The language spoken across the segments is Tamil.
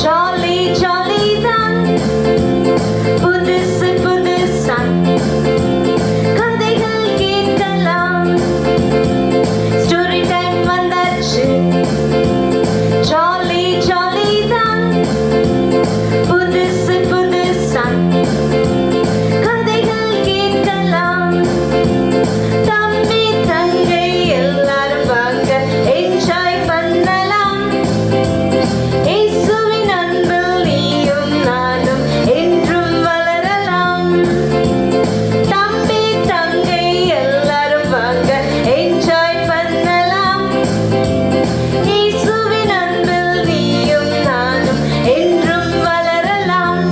ஜாலி ஜாலி தான், புதுசு புதுசா கதைகள் கேட்கலாம். ஸ்டோரி டைம் வந்தாச்சு. ஜாலி ஜாலி தான், புதுசு புதுசா கதைகள் கேட்கலாம். தம்பி தங்கை எல்லாரும் வாங்க, என்ஜாய் பண்ணலாம். இயேசுவின் அன்பில் நீயும் நானும் என்றும் வளரலாம். தம்பி தங்கை எல்லாரும் வாங்க, என்ஜாய் பண்ணலாம். இயேசுவின் அன்பில் நீயும் நானும் என்றும் வளரலாம்.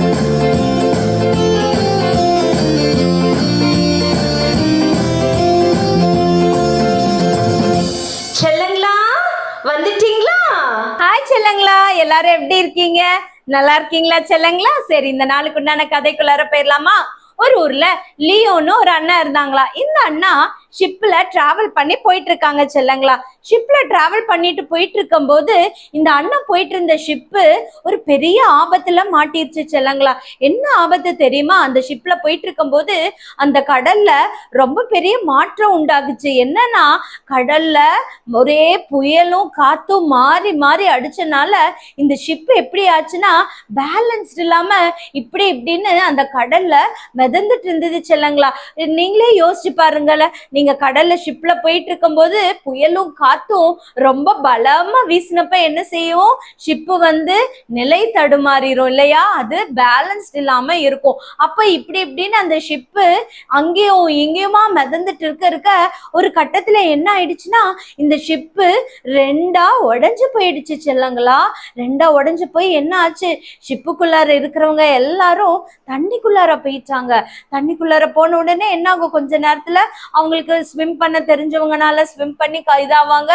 செல்லங்களா, வந்துட்டீங்களா? ஹாய் செல்லங்களா, எல்லாரும் எப்படி இருக்கீங்க? நல்லா இருக்கீங்களா செல்லங்களா? சரி, இந்த நாளுக்கு உண்டான கதைக்குள்ளார போயிடலாமா? ஒரு ஊர்ல லியோன்னு ஒரு அண்ணா இருந்தாங்களா. இந்த அண்ணா ஷிப்ல டிராவல் பண்ணி போயிட்டு இருக்காங்க செல்லங்களா. ஷிப்ல டிராவல் பண்ணிட்டு போயிட்டு இருக்கும் போது இந்த அண்ணன் போயிட்டு இருந்த ஷிப்பு ஒரு பெரிய ஆபத்துல மாட்டிருச்சு செல்லங்களா. என்ன ஆபத்து தெரியுமா? அந்த ஷிப்ல போயிட்டு இருக்கும் போது அந்த கடல்ல ரொம்ப பெரிய மாற்றம் உண்டாகுச்சு. என்னன்னா, கடல்ல ஒரே புயலும் காத்தும் மாறி மாறி அடிச்சனால இந்த ஷிப் எப்படி ஆச்சுன்னா பேலன்ஸ்ட் இல்லாம இப்படி இப்படின்னு அந்த கடல்ல மிதந்துட்டு இருந்தது செல்லங்களா. நீங்களே யோசிச்சு பாருங்களேன், நீங்க கடல்ல ஷிப்ல போயிட்டு இருக்கும் போது புயலும் காத்தும் ரொம்ப பலமா வீசினப்ப என்ன செய்யும்? ஷிப்பு நிலை தடுமாறிடும் இல்லையா? அது பேலன்ஸ்ட் இல்லாம இருக்கும். அப்ப இப்படி இப்படின்னு அந்த ஷிப்பு அங்கேயும் இங்கேயுமா மிதந்துட்டு இருக்க ஒரு கட்டத்துல என்ன ஆயிடுச்சுன்னா, இந்த ஷிப்பு ரெண்டா உடைஞ்சு போயிடுச்சு செல்லங்களா. ரெண்டா உடைஞ்சு போய் என்ன ஆச்சு? ஷிப்புக்குள்ளார இருக்கிறவங்க எல்லாரும் தண்ணிக்குள்ளார போயிட்டாங்க. தண்ணிக்குள்ளார போன உடனே என்ன ஆகும்? கொஞ்ச நேரத்துல அவங்களுக்கு ஸ்விம் பண்ண தெரிஞ்சவங்கனால ஸ்விம் பண்ணி இதாவாங்க,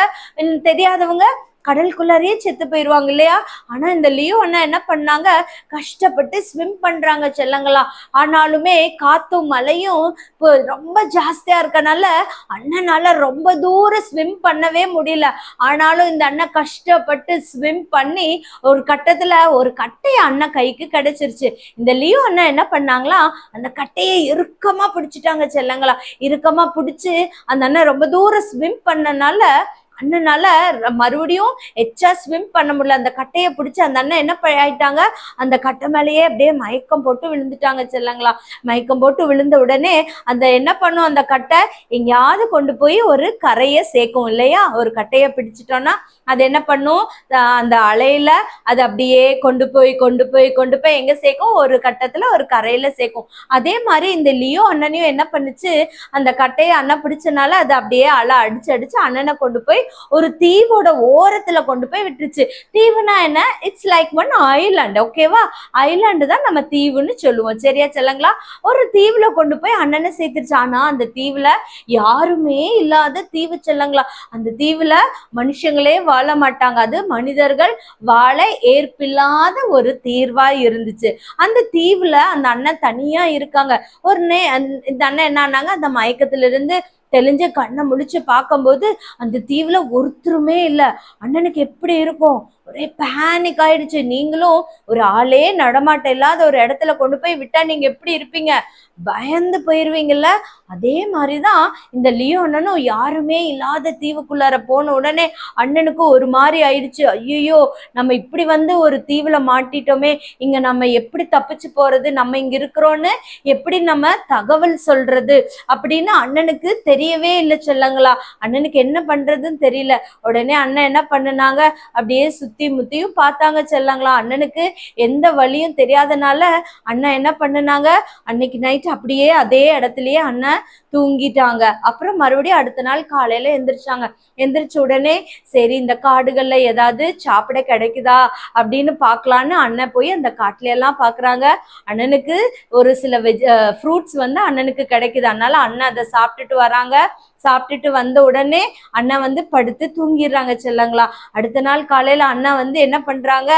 தெரியாதவங்க கடலுக்குள்ளாரையே செத்து போயிடுவாங்க இல்லையா? ஆனா இந்த லியோ அண்ணா என்ன பண்ணாங்க? கஷ்டப்பட்டு ஸ்விம் பண்றாங்க செல்லங்களா. ஆனாலுமே காத்தும் மழையும் ரொம்ப ஜாஸ்தியா இருக்கனால அண்ணனால ரொம்ப தூரம் ஸ்விம் பண்ணவே முடியல. ஆனாலும் இந்த அண்ணன் கஷ்டப்பட்டு ஸ்விம் பண்ணி ஒரு கட்டத்துல ஒரு கட்டைய அண்ணன் கைக்கு கிடைச்சிருச்சு. இந்த லியோ அண்ணன் என்ன பண்ணாங்களா, அந்த கட்டையை இறுக்கமா பிடிச்சிட்டாங்க செல்லங்களா. இறுக்கமா பிடிச்சு அந்த அண்ணன் ரொம்ப தூரம் ஸ்விம் பண்ணனால அண்ணனால மறுபடியும் எச்சா ஸ்விம் பண்ண முடியல. அந்த கட்டையை பிடிச்சி அந்த அண்ணன் என்ன ஆயிட்டாங்க? அந்த கட்டை மேலேயே அப்படியே மயக்கம் போட்டு விழுந்துட்டாங்க செல்லங்களா. மயக்கம் போட்டு விழுந்த உடனே அந்த என்ன பண்ணும்? அந்த கட்டை எங்கேயாவது கொண்டு போய் ஒரு கரையை சேர்க்கும் இல்லையா? ஒரு கட்டையை பிடிச்சிட்டோம்னா அது என்ன பண்ணும்? அந்த அலையில அது அப்படியே கொண்டு போய் எங்க சேர்க்கும்? ஒரு கட்டத்துல ஒரு கரையில சேர்க்கும். அதே மாதிரி இந்த லியோ அண்ணனையும் என்ன பண்ணுச்சு? அந்த கட்டையை அண்ணன் பிடிச்சனால அது அப்படியே அலை அடிச்சு அண்ணனை கொண்டு போய் ஒரு தீவோட ஓரத்துல கொண்டு போய் விட்டுருச்சு. தீவுனா என்ன? It's like one island. ஓகேவா? ஐலாண்டு தான் நம்ம தீவுன்னு சொல்லுவோம். சரியா செல்லங்களா? ஒரு தீவுல கொண்டு போய் அண்ணனை சேர்த்துருச்சு. ஆனா அந்த தீவுல யாருமே இல்லாத தீவு செல்லங்களா. அந்த தீவுல மனுஷங்களே வாழ மாட்டாங்க. அது மனிதர்கள் வாழ ஏற்பில்லாத ஒரு தீர்வா இருந்துச்சு. அந்த தீவுல அந்த அண்ணன் தனியா இருக்காங்க. இந்த அண்ணன் என்ன ஆனாங்க? அந்த மயக்கத்துல இருந்து தெளிஞ்ச கண்ணை முழிச்சு பார்க்கும்போது அந்த தீவுல ஒருத்தருமே இல்லை. அண்ணனுக்கு எப்படி இருக்கும்? ஒரே பேனிக் ஆயிடுச்சு. நீங்களும் ஒரு ஆளே நடமாட்டம் இல்லாத ஒரு இடத்துல கொண்டு போய் விட்டா நீங்க எப்படி இருப்பீங்க? பயந்து போயிருவீங்கல்ல. அதே மாதிரிதான் இந்த லியோ அண்ணனும் யாருமே இல்லாத தீவுக்குள்ளார போன உடனே அண்ணனுக்கு ஒரு மாதிரி ஆயிடுச்சு. ஐயோ, நம்ம இப்படி ஒரு தீவுல மாட்டிட்டோமே, இங்க நம்ம எப்படி தப்பிச்சு போறது? நம்ம இங்க இருக்கிறோன்னு எப்படி நம்ம தகவல் சொல்றது அப்படின்னு அண்ணனுக்கு தெரியவே இல்லை செல்லங்களா. அண்ணனுக்கு என்ன பண்றதுன்னு தெரியல. உடனே அண்ணன் என்ன பண்ணுனாங்க? அப்படியே சுத்தி முத்தியும் பார்த்தாங்க செல்லங்களா. அண்ணனுக்கு எந்த வழியும் தெரியாதனால அண்ணன் என்ன பண்ணுனாங்க? அன்னைக்கு நைட் அப்படியே அதே இடத்துலயே அண்ணன் தூங்கிட்டாங்க. அப்புறம் மறுபடியும் அடுத்த நாள் காலையில எந்திரிச்சாங்க. எந்திரிச்ச உடனே சரி, இந்த காடுகள்ல ஏதாவது சாப்பிட கிடைக்குதா அப்படின்னு பார்க்கலான்னு அண்ணன் போய் அந்த காட்டுல எல்லாம் பாக்குறாங்க. அண்ணனுக்கு ஒரு சில ஃப்ரூட்ஸ் அண்ணனுக்கு கிடைக்குது. அதனால அண்ணன் அதை சாப்பிட்டுட்டு வராங்க. சாப்பிட்டுட்டு வந்த உடனே அண்ணன் வந்து படுத்து தூங்கிடுறாங்க செல்லங்களா. அடுத்த நாள் காலையில அண்ணா வந்து என்ன பண்றாங்க,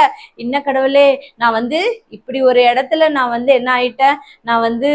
என்ன கடவுளே, நான் வந்து இப்படி ஒரு இடத்துல நான் வந்து என்ன ஆயிட்டேன், நான் வந்து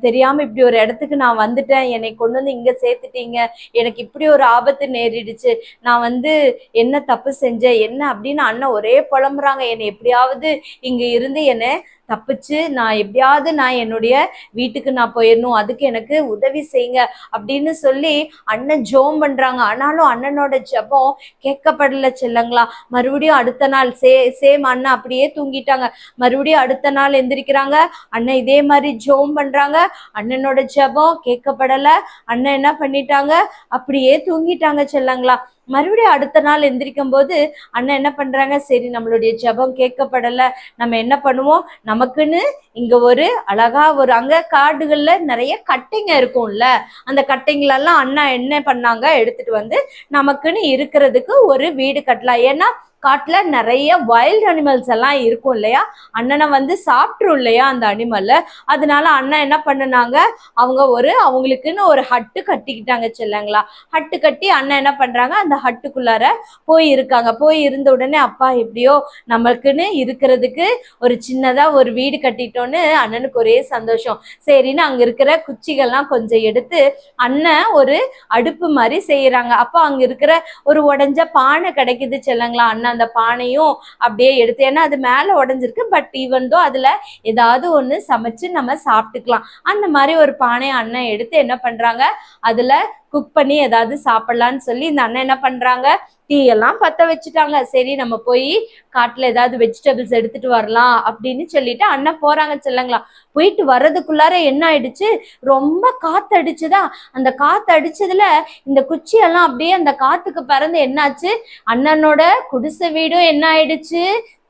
தெரியாம இப்படி ஒரு இடத்துக்கு நான் வந்துட்டேன், என்னை கொண்டு வந்து இங்க சேர்த்துட்டீங்க, எனக்கு இப்படி ஒரு ஆபத்து நேரிடுச்சு, நான் வந்து என்ன தப்பு செஞ்சேன் என்ன அப்படின்னு அண்ணன் ஒரே புலம்புறாங்க. என்னை எப்படியாவது இங்க இருந்து என்னை தப்பிச்சு நான் எப்படியாவது நான் என்னுடைய வீட்டுக்கு நான் போயிடணும், அதுக்கு எனக்கு உதவி செய்யுங்க அப்படின்னு சொல்லி அண்ணன் ஜோம் பண்றாங்க. ஆனாலும் அண்ணனோட ஜெபம் கேட்கப்படல செல்லங்களா. மறுபடியும் அடுத்த நாள் சேம் அண்ணன் அப்படியே தூங்கிட்டாங்க. மறுபடியும் அடுத்த நாள் எந்திரிக்கிறாங்க, அண்ணன் இதே மாதிரி ஜோம் பண்றாங்க, அண்ணனோட ஜெபம் கேட்கப்படல. அண்ணன் என்ன பண்ணிட்டாங்க, அப்படியே தூங்கிட்டாங்க செல்லங்களா. மறுபடியும் அடுத்த நாள் எந்திரிக்கும் போது அண்ணன் என்ன பண்றாங்க, சரி நம்மளுடைய ஜெபம் கேட்கப்படல, நம்ம என்ன பண்ணுவோம், நமக்குன்னு இங்க ஒரு அழகா ஒரு அங்க காடுகள்ல நிறைய கட்டைங்க இருக்கும்ல, அந்த கட்டைங்களெல்லாம் அண்ணா என்ன பண்ணாங்க, எடுத்துட்டு வந்து நமக்குன்னு இருக்கிறதுக்கு ஒரு வீடு கட்டலாம். ஏன்னா காட்டுல நிறைய வைல்ட் அனிமல்ஸ் எல்லாம் இருக்கும் இல்லையா, அண்ணனை வந்து சாப்பிட்ரும் இல்லையா அந்த அனிமல். அதனால அண்ணன் என்ன பண்ணுனாங்க, அவங்களுக்குன்னு ஒரு ஹட்டு கட்டிக்கிட்டாங்க செல்லங்களா. ஹட்டு கட்டி அண்ணன் என்ன பண்றாங்க, அந்த ஹட்டுக்குள்ளார போய் இருக்காங்க. போய் இருந்த உடனே அப்பா எப்படியோ நம்மளுக்குன்னு இருக்கிறதுக்கு ஒரு சின்னதா ஒரு வீடு கட்டிட்டோன்னு அண்ணனுக்கு ஒரே சந்தோஷம். சரின்னு அங்க இருக்கிற குச்சிகள்லாம் கொஞ்சம் எடுத்து அண்ணன் ஒரு அடுப்பு மாதிரி செய்யறாங்க. அப்போ அங்க இருக்கிற ஒரு உடைஞ்ச பானை கிடைக்குது செல்லங்களா. அண்ணன் அந்த பானையும் அப்படியே எடுத்து, ஏன்னா அது மேல உடைஞ்சிருக்கு, பட் ஈவன் தோ அதுல ஏதாவது ஒண்ணு சமைச்சு நம்ம சாப்பிட்டுக்கலாம், அந்த மாதிரி ஒரு பானையை அண்ணன் எடுத்து என்ன பண்றாங்க, அதுல குக் பண்ணி ஏதாவது சாப்பிடலான்னு சொல்லி இந்த அண்ணன் என்ன பண்றாங்க, டீ எல்லாம் பத்த வச்சுட்டாங்க. சரி நம்ம போய் காட்டுல ஏதாவது வெஜிடபிள்ஸ் எடுத்துட்டு வரலாம் அப்படின்னு சொல்லிட்டு அண்ணன் போறாங்க செல்லங்களா. போயிட்டு வர்றதுக்குள்ளார என்ன ஆயிடுச்சு, ரொம்ப காத்து அடிச்சுதா. அந்த காத்து அடிச்சதுல இந்த குச்சியெல்லாம் அப்படியே அந்த காத்துக்கு பறந்து என்னாச்சு, அண்ணனோட குடிசை வீடும் என்ன ஆயிடுச்சு,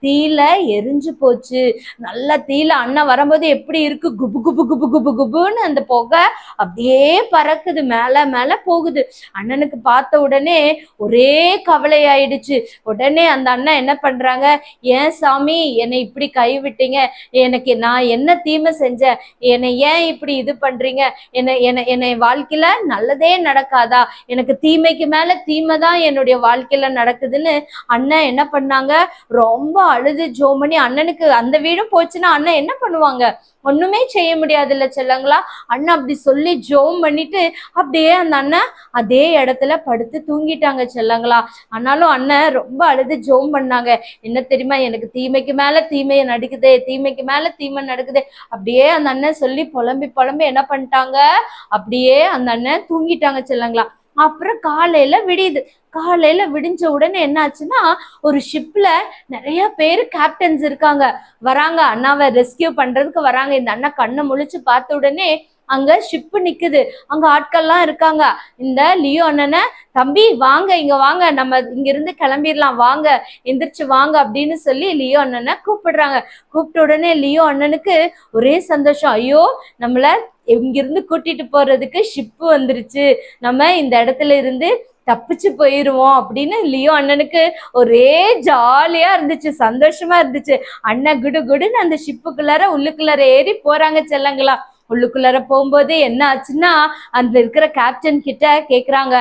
தீல எரிஞ்சு போச்சு. நல்ல தீல அண்ணன் வரும்போது எப்படி இருக்கு, குபு குபு குபு குபு குபுன்னு அந்த புகை அப்படியே பறக்குது, மேல மேல போகுது. அண்ணனுக்கு பார்த்த உடனே ஒரே கவலை ஆயிடுச்சு. உடனே அந்த அண்ணன் என்ன பண்றாங்க, ஏன் சாமி என்னை இப்படி கைவிட்டீங்க, எனக்கு நான் என்ன தீமை செஞ்சேன், என்னை ஏன் இப்படி இது பண்றீங்க, என்னை வாழ்க்கையில நல்லதே நடக்காதா, எனக்கு தீமைக்கு மேல தீமை தான் என்னுடைய வாழ்க்கையில நடக்குதுன்னு அண்ணன் என்ன பண்ணாங்க, ரொம்ப அழுது ஜோம் பண்ணி. அண்ணனுக்கு அந்த வீடும் போச்சுன்னா அண்ணன் என்ன பண்ணுவாங்க, ஒண்ணுமே செய்ய முடியாது இல்ல செல்லங்களா. அண்ணன் அப்படி சொல்லி ஜோம் பண்ணிட்டு அப்படியே அந்த அண்ணன் அதே இடத்துல படுத்து தூங்கிட்டாங்க செல்லங்களா. ஆனாலும் அண்ணன் ரொம்ப அழுது ஜோம் பண்ணாங்க. என்ன தெரியுமா, எனக்கு தீமைக்கு மேல தீமையை நடக்குதே, தீமைக்கு மேல தீமை நடக்குதே, அப்படியே அந்த அண்ணன் சொல்லி புலம்பி புலம்பி என்ன பண்ணிட்டாங்க, அப்படியே அந்த அண்ணன் தூங்கிட்டாங்க செல்லங்களா. அப்புறம் காலையில விடியுது. காலையில விடிஞ்ச உடனே என்ன ஆச்சுன்னா, ஒரு ஷிப்ல நிறைய பேர் கேப்டன்ஸ் இருக்காங்க, வராங்க அண்ணாவை ரெஸ்கியூ பண்றதுக்கு வராங்க. இந்த அண்ணா கண்ணை முழிச்சு பார்த்த உடனே அங்க ஷிப்பு நிக்குது, அங்க ஆட்கள்லாம் இருக்காங்க. இந்த லியோ அண்ணனை, தம்பி வாங்க இங்க வாங்க, நம்ம இங்க இருந்து கிளம்பிடலாம், வாங்க எந்திரிச்சு வாங்க அப்படின்னு சொல்லி லியோ அண்ணனை கூப்பிடுறாங்க. கூப்பிட்ட உடனே லியோ அண்ணனுக்கு ஒரே சந்தோஷம், ஐயோ நம்மள இங்கிருந்து கூட்டிட்டு போறதுக்கு ஷிப்பு வந்துருச்சு, நம்ம இந்த இடத்துல இருந்து தப்பிச்சு போயிருவோம் அப்படின்னு லியோ அண்ணனுக்கு ஒரே ஜாலியா இருந்துச்சு, சந்தோஷமா இருந்துச்சு. அண்ணன் குடு குடுன்னு அந்த ஷிப்புக்குள்ளார உள்ளுக்குள்ளார ஏறி போறாங்க செல்லங்களா. உள்ளுக்குள்ளார போகும்போது என்ன ஆச்சுன்னா, அந்த இருக்கிற கேப்டன் கிட்ட கேக்குறாங்க,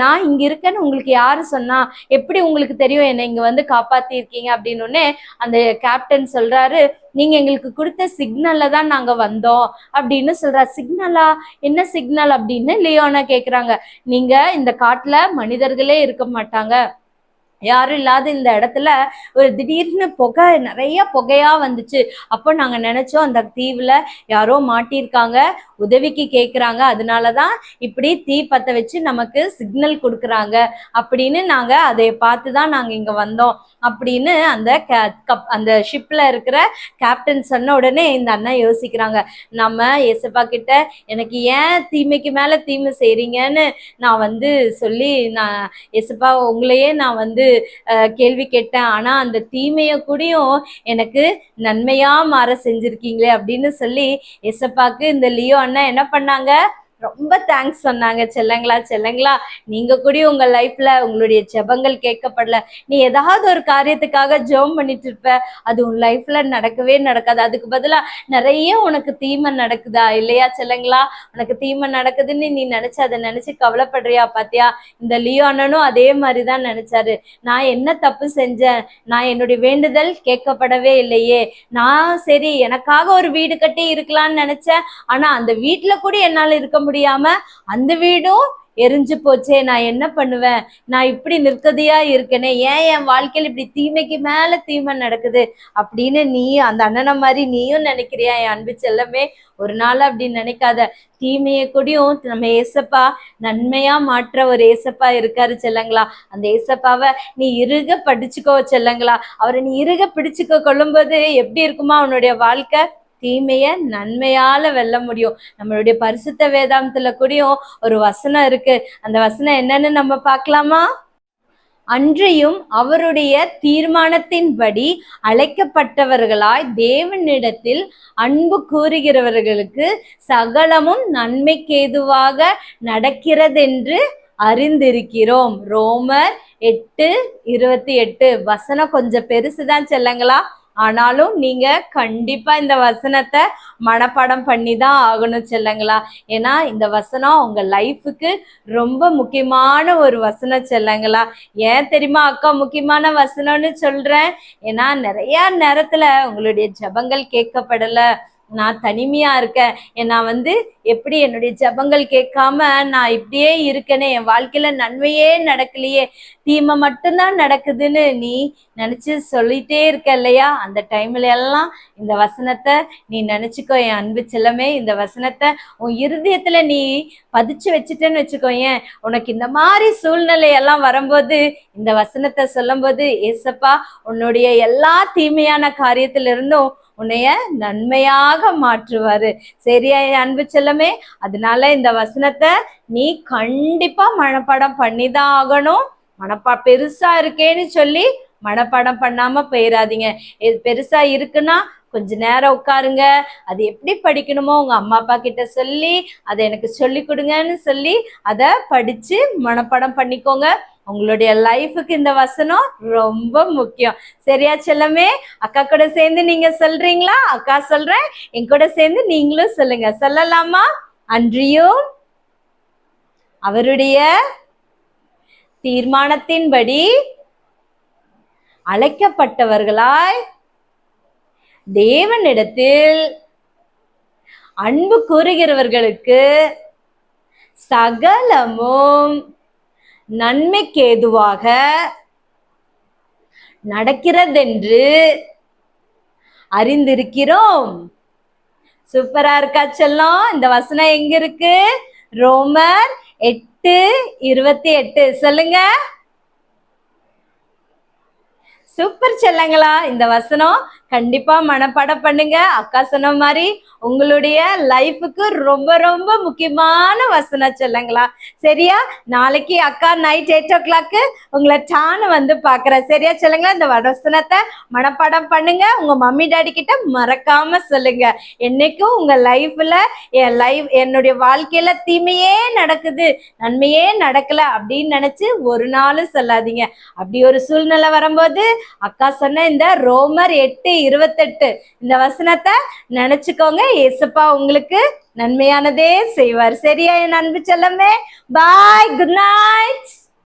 நான் இங்க இருக்கேன்னு உங்களுக்கு யாரு சொன்னா, எப்படி உங்களுக்கு தெரியும் என்னை இங்க வந்து காப்பாத்தி இருக்கீங்க அப்படின்னு. அந்த கேப்டன் சொல்றாரு, நீங்க எங்களுக்கு கொடுத்த சிக்னல்ல தான் நாங்க வந்தோம் அப்படின்னு சொல்றாரு. சிக்னலா, என்ன சிக்னல் அப்படின்னு லியோனா கேக்குறாங்க. நீங்க இந்த காட்டுல மனிதர்களே இருக்க மாட்டாங்க, யாரும் இல்லாத இந்த இடத்துல ஒரு திடீர்னு புகை, நிறைய புகையா வந்துச்சு. அப்போ நாங்க நினைச்சோம் அந்த தீவுல யாரோ மாட்டியிருக்காங்க, உதவிக்கு கேட்குறாங்க, அதனாலதான் இப்படி தீ பத்த வச்சு நமக்கு சிக்னல் கொடுக்குறாங்க அப்படின்னு நாங்க அதை பார்த்துதான் நாங்க இங்க வந்தோம் அப்படின்னு அந்த ஷிப்ல இருக்கிற கேப்டன் சொன்ன உடனே இந்த அண்ணா யோசிக்கிறாங்க, நம்ம ஏசப்பா கிட்ட எனக்கு ஏன் தீமைக்கு மேல தீமை செய்றீங்கன்னு நான் வந்து சொல்லி, நான் ஏசப்பா உங்களையே நான் வந்து கேள்வி கேட்டேன், ஆனா அந்த தீமைய கூடயும் எனக்கு நன்மையா மாற செஞ்சிருக்கீங்களே அப்படின்னு சொல்லி ஏசப்பாக்கு இந்த லியோ அண்ணா என்ன பண்ணாங்க, ரொம்ப தேங்க்ஸ் சொன்னாங்க. செல்லங்களா செல்லங்களா, நீங்க கூட உங்க லைஃப்ல உங்களுடைய ஜெபங்கள் கேட்கப்படல. நீ ஏதாவது ஒரு காரியத்துக்காக ஜெபம் பண்ணிட்டு இருப்ப, அது உன் லைஃப்ல நடக்கவே நடக்காது. அதுக்கு பதிலா நிறைய உனக்கு தீமை நடக்குதா இல்லையா செல்லங்களா? உனக்கு தீமை நடக்குதுன்னு நீ நினைச்சு அதை நினைச்சு கவலைப்படுறியா? பாத்தியா, இந்த லியோ அண்ணனும் அதே மாதிரிதான் நினைச்சாரு. நான் என்ன தப்பு செஞ்சேன்? நான் என்னுடைய வேண்டுதல் கேட்கப்படவே இல்லையே. நான் சரி எனக்காக ஒரு வீடு கட்டி இருக்கலாம்னு நினைச்சேன். ஆனா அந்த வீட்டுல கூட என்னால இருக்க முடியாம அந்த வீடும் எரிஞ்சு போச்சே, நான் என்ன பண்ணுவேன்? நான் இப்படி நிற்கதியா இருக்கேனே, ஏன் என் வாழ்க்கையில இப்படி தீமைக்கு மேல தீமை நடக்குது அப்படின்னு நீ அந்த அண்ணனை மாதிரி நீயும் நினைக்கிறியா என் அன்பு செல்லமே? ஒரு நாள் அப்படி நினைக்காத. தீமையை கூடயும் நம்ம ஏசப்பா நன்மையா மாற்ற ஒரு ஏசப்பா இருக்காரு செல்லங்களா. அந்த ஏசப்பாவை நீ இறுக படிச்சுக்கோ செல்லங்களா. அவரை நீ இறுக பிடிச்சுக்க கொள்ளும்போது எப்படி இருக்குமா உன்னுடைய வாழ்க்கை? தீமைய நன்மையால வெல்ல முடியும். நம்மளுடைய பரிசுத்த வேதாந்தத்துல கூடயும் ஒரு வசனம் இருக்கு. அந்த வசனம் என்னன்னு நம்ம பார்க்கலாமா? அன்றியும் அவருடைய தீர்மானத்தின்படி அழைக்கப்பட்டவர்களாய் தேவனிடத்தில் அன்பு கூறுகிறவர்களுக்கு சகலமும் நன்மைக்கேதுவாக நடக்கிறதென்று அறிந்திருக்கிறோம். ரோமர் 8:28 வசனம் கொஞ்சம் பெருசுதான் செல்லங்களா. ஆனாலும் நீங்க கண்டிப்பா இந்த வசனத்தை மனப்பாடம் பண்ணி தான் ஆகணும் செல்லங்களா. ஏன்னா இந்த வசனம் உங்க லைஃபுக்கு ரொம்ப முக்கியமான ஒரு வசனம் செல்லங்களா. ஏன் தெரியுமா அக்கா முக்கியமான வசனம்னு சொல்றேன்? ஏன்னா நிறைய நேரத்துல உங்களுடைய ஜெபங்கள் கேட்கப்படல, நான் தனிமையா இருக்கேன், நான் எப்படி என்னுடைய ஜெபங்கள் கேட்காம நான் இப்படியே இருக்கேனே, என் வாழ்க்கையில நன்மையே நடக்கலையே, தீமை மட்டும்தான் நடக்குதுன்னு நீ நினைச்சு சொல்லிட்டே இருக்க இல்லையா? அந்த டைம்ல எல்லாம் இந்த வசனத்தை நீ நினைச்சுக்கோ என் அன்பு செல்லமே. இந்த வசனத்தை உன் இருதயத்துல நீ பதிச்சு வச்சுட்டேன்னு வச்சுக்கோயேன். உனக்கு இந்த மாதிரி சூழ்நிலை எல்லாம் வரும்போது இந்த வசனத்தை சொல்லும் போது ஏசப்பா உன்னுடைய எல்லா தீமையான காரியத்துல இருந்தும் உன்னைய நன்மையாக மாற்றுவாரு. சரியா என் அன்பு செல்லமே? அதனால இந்த வசனத்தை நீ கண்டிப்பா மனப்பாடம் பண்ணிதான் ஆகணும். பெருசா இருக்கேன்னு சொல்லி மனப்பாடம் பண்ணாம போயிடாதீங்க. பெருசா இருக்குன்னா கொஞ்ச நேரம் உட்காருங்க. அது எப்படி படிக்கணுமோ உங்க அம்மா அப்பா கிட்ட சொல்லி அதை எனக்கு சொல்லி கொடுங்கன்னு சொல்லி அதை படிச்சு மனப்பாடம் பண்ணிக்கோங்க. உங்களுடைய லைஃபுக்கு இந்த வசனம் ரொம்ப முக்கியம். சரியா செல்லமே? அக்கா கூட சேர்ந்து நீங்க சொல்றீங்களா? அக்கா சொல்றேன், என் கூட சேர்ந்து நீங்களும் சொல்லுங்க. சொல்லலாமா? அன்றியும் அவருடைய தீர்மானத்தின்படி அழைக்கப்பட்டவர்களாய் தேவனிடத்தில் அன்பு கூறுகிறவர்களுக்கு சகலமும் நன்மைக்கேதுவாக நடக்கிறதென்று அறிந்திருக்கிறோம். சூப்பரா இருக்கா செல்லம்? இந்த வசனம் எங்க இருக்கு? ரோமர் 8:28 சொல்லுங்க. சூப்பர் செல்லங்களா. இந்த வசனம் கண்டிப்பா மனப்பாடம் பண்ணுங்க. அக்கா சொன்ன மாதிரி உங்களுடைய லைஃபுக்கு ரொம்ப ரொம்ப முக்கியமான வசனம் செல்லங்களா. சரியா? நாளைக்கு அக்கா நைட் 8 o'clock உங்களை டான்னு பாக்குறேன். சரியா செல்லுங்களா? இந்த வசனத்தை மனப்பாடம் பண்ணுங்க. உங்க மம்மி டாடி கிட்ட மறக்காம சொல்லுங்க. என்னைக்கும் உங்க லைஃப்ல என்னுடைய வாழ்க்கையில தீமையே நடக்குது, நன்மையே நடக்கல அப்படின்னு நினைச்சு ஒரு நாளும் சொல்லாதீங்க. அப்படி ஒரு சூழ்நிலை வரும்போது அக்கா சொன்ன இந்த ரோமர் 8:28 இந்த வசனத்தை நினைச்சுக்கோங்க. ஏசப்பா உங்களுக்கு நன்மையானதே செய்வார். சரியா என் அன்பு செல்லமே? பாய், குட் நைட்.